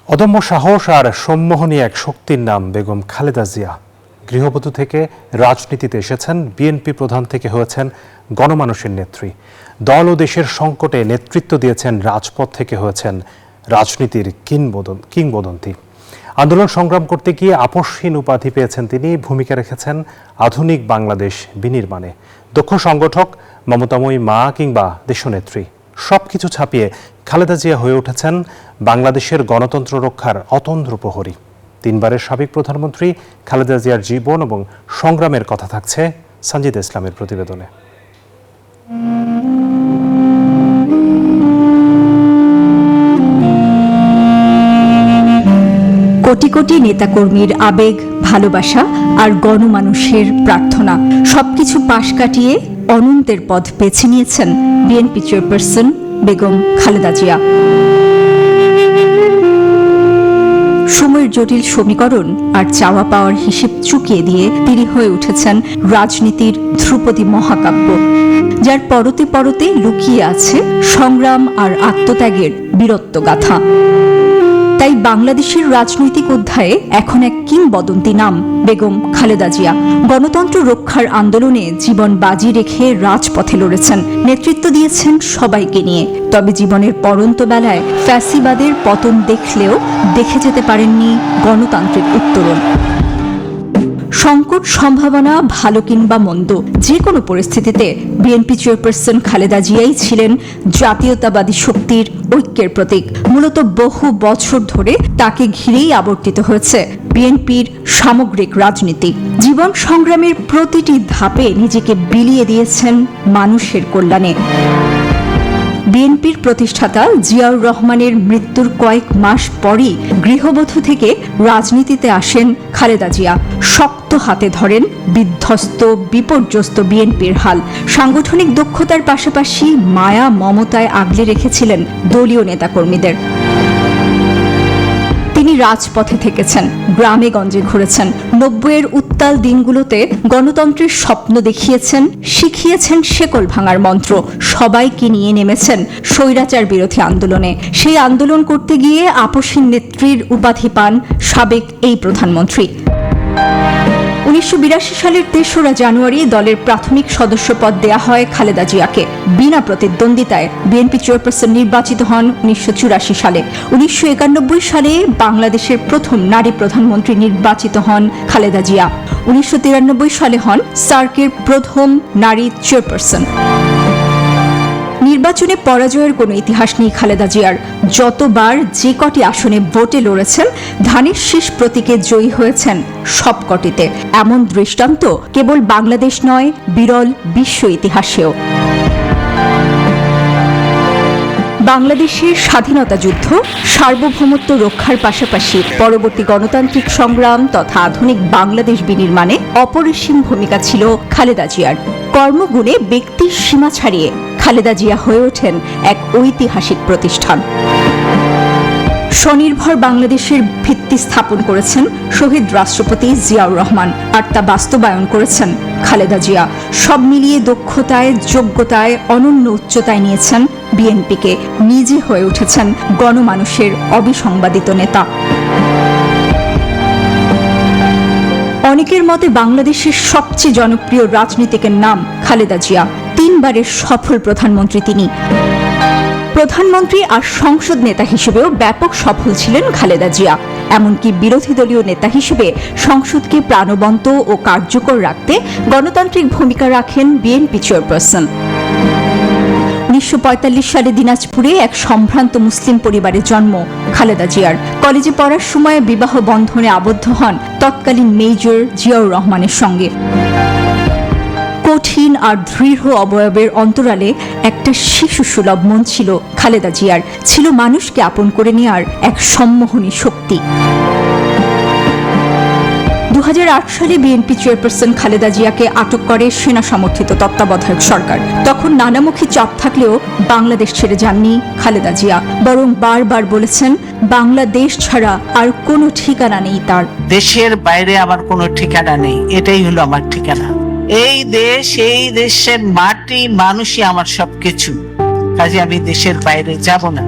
অদম্য সাহস আর সম্মোহনী এক শক্তির নাম বেগম খালেদা জিয়া। গৃহবধূ থেকে রাজনীতিতে এসেছেন, বিএনপি প্রধান থেকে হয়েছেন গণমানুষের নেত্রী। দল ও দেশের সংকটে নেতৃত্ব দিয়েছেন, রাজপথ থেকে হয়েছেন রাজনীতির কিংবদন্তি। আন্দোলন সংগ্রাম করতে গিয়ে আপসহীন উপাধি পেয়েছেন তিনি। ভূমিকা রেখেছেন আধুনিক বাংলাদেশ বিনির্মাণে। দক্ষ সংগঠক, মমতাময়ী মা কিংবা দেশনেত্রী, সবকিছু ছাপিয়ে খালেদা জিয়া হয়ে উঠেছেন বাংলাদেশের গণতন্ত্র রক্ষার অতন্দ্র প্রহরী। তিনবারের সাবেক প্রধানমন্ত্রী খালেদা জিয়ার জীবন এবং সংগ্রামের কথা থাকছে সঞ্জিদা ইসলামের প্রতিবেদনে। কোটি কোটি নেতাকর্মীর আবেগ, ভালোবাসা আর গণমানুষের প্রার্থনা সবকিছু পাশ কাটিয়ে অনন্তের পথ বেছে নিয়েছেন বিএনপি চেয়ারপারসন বেগম খালেদা জিয়া। সময়ের জটিল সমীকরণ আর চাওয়া পাওয়ার হিসেব চুকিয়ে দিয়ে তিনি হয়ে উঠেছেন রাজনীতির ধ্রুপদী মহাকাব্য, যার পরতে পরতে লুকিয়ে আছে সংগ্রাম আর আত্মত্যাগের বীরত্ব গাথা। তাই বাংলাদেশের রাজনৈতিক অধ্যায়ে এখন এক কিংবদন্তি নাম বেগম খালেদা জিয়া। গণতন্ত্র রক্ষার আন্দোলনে জীবন বাজি রেখে রাজপথে লড়েছেন, নেতৃত্ব দিয়েছেন সবাইকে নিয়ে। তবে জীবনের পরন্ত বেলায় ফ্যাসিবাদের পতন দেখলেও দেখে যেতে পারেননি গণতান্ত্রিক উত্তরণ। সংকট, সম্ভাবনা, ভালো কিংবা মন্দ, যে কোনো পরিস্থিতিতে বিএনপি চেয়ারপারসন খালেদা জিয়াই ছিলেন জাতীয়তাবাদী শক্তির ঐক্যের প্রতীক। মূলত বহু বছর ধরে তাকে ঘিরেই আবর্তিত হয়েছে বিএনপির সামগ্রিক রাজনীতি। জীবন সংগ্রামের প্রতিটি ধাপে নিজেকে বিলিয়ে দিয়েছেন মানুষের কল্যাণে। বিএনপির প্রতিষ্ঠাতা জিয়াউর রহমানের মৃত্যুর কয়েক মাস পরই গৃহবধূ থেকে রাজনীতিতে আসেন খালেদা জিয়া। শক্ত হাতে ধরেন বিধ্বস্ত, বিপর্যস্ত বিএনপির হাল। সাংগঠনিক দক্ষতার পাশাপাশি মায়া মমতায় আগলে রেখেছিলেন দলীয় নেতাকর্মীদের। তিনি রাজপথে থেকেছেন, গ্রামে গঞ্জে ঘুরেছেন। ৯০-এর উত্তাল দিনগুলোতে গণতন্ত্রের স্বপ্ন দেখিয়েছেন, শিখিয়েছেন শেকল ভাঙার মন্ত্র। সবাইকে নিয়ে নেমেছেন স্বৈরাচার বিরোধী আন্দোলনে। সেই আন্দোলন করতে গিয়ে আপসহীন নেত্রীর উপাধি পান সাবেক এই প্রধানমন্ত্রী। ১৯৮২ সালের ৩রা জানুয়ারি দলের প্রাথমিক সদস্যপদ দেয়া হয় খালেদা জিয়াকে। বিনা প্রতিদ্বন্দ্বিতায় বিএনপি চেয়ারপারসন নির্বাচিত হন ১৯৮৪ সালে। ১৯৯১ সালে বাংলাদেশের প্রথম নারী প্রধানমন্ত্রী নির্বাচিত হন খালেদা জিয়া। ১৯৯৩ সালে হন সার্কের প্রথম নারী চেয়ারপারসন। নির্বাচনে পরাজয়ের কোনো ইতিহাস নেই খালেদা জিয়ার। যতবার যে কটি আসনে ভোটে লড়েছেন, ধানের শীষ প্রতীকে জয়ী হয়েছেন সবকটিতে। এমন দৃষ্টান্ত কেবল বাংলাদেশ নয়, বিরল বিশ্ব ইতিহাসেও। বাংলাদেশের স্বাধীনতা যুদ্ধ, সার্বভৌমত্ব রক্ষার পাশাপাশি পরবর্তী গণতান্ত্রিক সংগ্রাম তথা আধুনিক বাংলাদেশ বিনির্মাণে অপরিসীম ভূমিকা ছিল খালেদা জিয়ার। কর্মগুণে ব্যক্তির সীমা ছাড়িয়ে খালেদা জিয়া হয়ে ওঠেন এক ঐতিহাসিক প্রতিষ্ঠান। স্বনির্ভর বাংলাদেশের ভিত্তি স্থাপন করেছেন শহীদ রাষ্ট্রপতি জিয়াউর রহমান, আর তা বাস্তবায়ন করেছেন খালেদা জিয়া। সব মিলিয়ে দক্ষতায়, যোগ্যতায়, অনন্য উচ্চতায় নিয়েছেন বিএনপিকে। নিজে হয়ে উঠেছেন গণমানুষের অবিসংবাদিত নেতা। অনেকের মতে বাংলাদেশের সবচেয়ে জনপ্রিয় রাজনীতিকের নাম খালেদা জিয়া। 3বারের সফল প্রধানমন্ত্রী তিনি। প্রধানমন্ত্রী আর সংসদ নেতা হিসেবেও ব্যাপক সফল ছিলেন খালেদা জিয়া। এমনকি বিরোধী দলীয় নেতা হিসেবে সংসদকে প্রাণবন্ত ও কার্যকর রাখতে গণতান্ত্রিক ভূমিকা রাখেন বিএনপি চেয়ারপারসন। ১৯৪৫ সালে দিনাজপুরে এক সম্ভ্রান্ত মুসলিম পরিবারে জন্ম খালেদা জিয়ার। কলেজে পড়ার সময় বিবাহ বন্ধনে আবদ্ধ হন তৎকালীন মেজর জিয়াউর রহমানের সঙ্গে। কঠিন আর দৃঢ় অবয়বের অন্তরালে একটা শিশু সুলভ মন ছিল খালেদা জিয়ার। ছিল মানুষকে আপন করে নেওয়ার এক সম্মোহনী শক্তি। ২০০৮ সালে বিএনপি চেয়ারপারসন খালেদা জিয়াকে আটক করে সেনা সমর্থিত তত্ত্বাবধায়ক সরকার। তখন নানামুখী চাপ থাকলেও বাংলাদেশ ছেড়ে যাননি খালেদা জিয়া, বরং বারবার বলেছেন বাংলাদেশ ছাড়া আর কোনো ঠিকানা নেই তার। দেশের বাইরে আমার কোনো ঠিকানা নেই, এটাই হলো আমার ঠিকানা। এই দেশ, এই দেশের মাটি, মানুষই আমার সবকিছু। কাজে আমি দেশের বাইরে যাব না।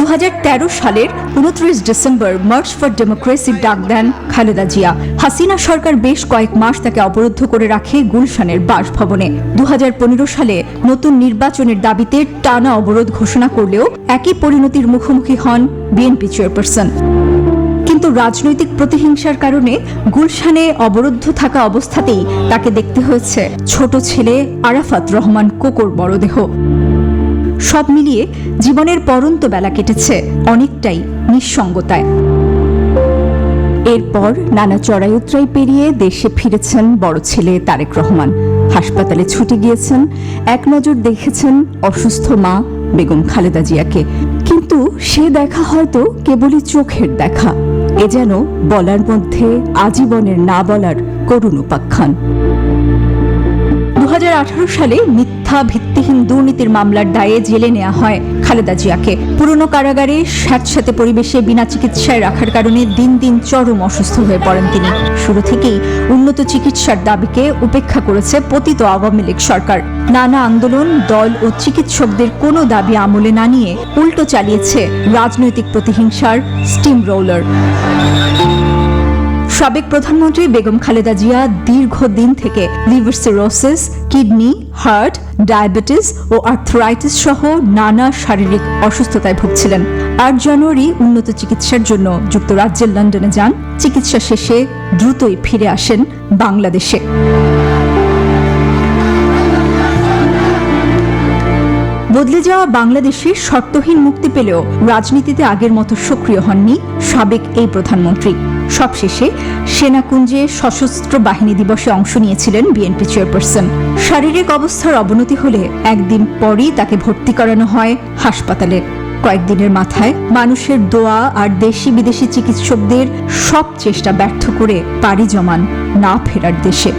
2013 সালের 29 ডিসেম্বর মার্চ ফর ডেমোক্রেসির ডাক দেন খালেদা জিয়া। হাসিনা সরকার বেশ কয়েক মাস তাকে অবরুদ্ধ করে রাখে গুলশানের বাসভবনে। 2015 সালে নতুন নির্বাচনের দাবিতে টানা অবরোধ ঘোষণা করলেও একই পরিণতির মুখোমুখি হন বিএনপি চেয়ারপারসন। কিন্তু রাজনৈতিক প্রতিহিংসার কারণে গুলশানে অবরুদ্ধ থাকা অবস্থাতেই তাকে দেখতে হয়েছে ছোট ছেলে আরাফাত রহমান কোকোর মরদেহ। সব মিলিয়ে জীবনের পরন্ত বেলা কেটেছে অনেকটাই নিঃসঙ্গতায়। এরপর নানা চড়াই উতরাই পেরিয়ে দেশে ফিরেছেন বড় ছেলে তারেক রহমান। হাসপাতালে ছুটে গিয়েছেন, এক নজর দেখেছেন অসুস্থ মা বেগম খালেদা জিয়াকে। কিন্তু সে দেখা হয়তো কেবলই চোখের দেখা, এ যেন বলার মধ্যে আজীবনের না বলার করুণ উপাখ্যান। 2018 সালে মিথ্যা ভিত্তিহীন দুর্নীতির মামলার দায়ে জেলে নেওয়া হয় খালেদা জিয়াকে। পুরনো কারাগারে স্যাঁতস্যাঁতে পরিবেশে বিনা চিকিৎসায় রাখার কারণে দিন দিন চরম অসুস্থ হয়ে পড়েন তিনি। শুরু থেকেই উন্নত চিকিৎসার দাবিকে উপেক্ষা করেছে পতিত আওয়ামী লীগ সরকার। নানা আন্দোলন, দল ও চিকিৎসকদের কোনো দাবি আমলে না নিয়ে উল্টো চালিয়েছে রাজনৈতিক প্রতিহিংসার স্টিম রোলার। সাবেক প্রধানমন্ত্রী বেগম খালেদা জিয়া দীর্ঘদিন থেকে liver cirrhosis, kidney, heart, diabetes ও আর্থ্রাইটিস সহ নানা শারীরিক অসুস্থতায় ভুগছিলেন। 8 জানুয়ারি উন্নত চিকিৎসার জন্য যুক্তরাজ্যের লন্ডনে যান। চিকিৎসা শেষে দ্রুতই ফিরে আসেন বাংলাদেশে। বদলে যাওয়া বাংলাদেশে শর্তহীন মুক্তি পেলেও রাজনীতিতে আগের মতো সক্রিয় হননি সাবেক এই প্রধানমন্ত্রী। সবশেষে সেনাকুঞ্জে সশস্ত্র বাহিনী দিবসে অংশ নিয়েছিলেন বিএনপি চেয়ারপারসন। শারীরিক অবস্থার অবনতি হলে একদিন পরই তাকে ভর্তি করানো হয় হাসপাতালে। কয়েকদিনের মাথায় মানুষের দোয়া আর দেশি বিদেশি চিকিৎসকদের সব চেষ্টা ব্যর্থ করে পাড়ি জমান না ফেরার দেশে।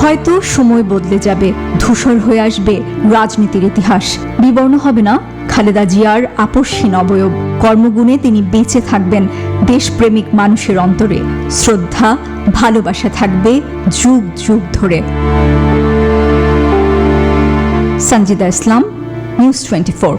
হয়তো সময় বদলে যাবে, ধূসর হয়ে আসবে রাজনীতির ইতিহাস, বিবর্ণ হবে না খালেদা জিয়ার আপসহীন অবয়ব। কর্মগুণে তিনি বেঁচে থাকবেন দেশপ্রেমিক মানুষের অন্তরে। শ্রদ্ধা, ভালোবাসা থাকবে যুগ যুগ ধরে। সঞ্জিদা ইসলাম, নিউজ 24।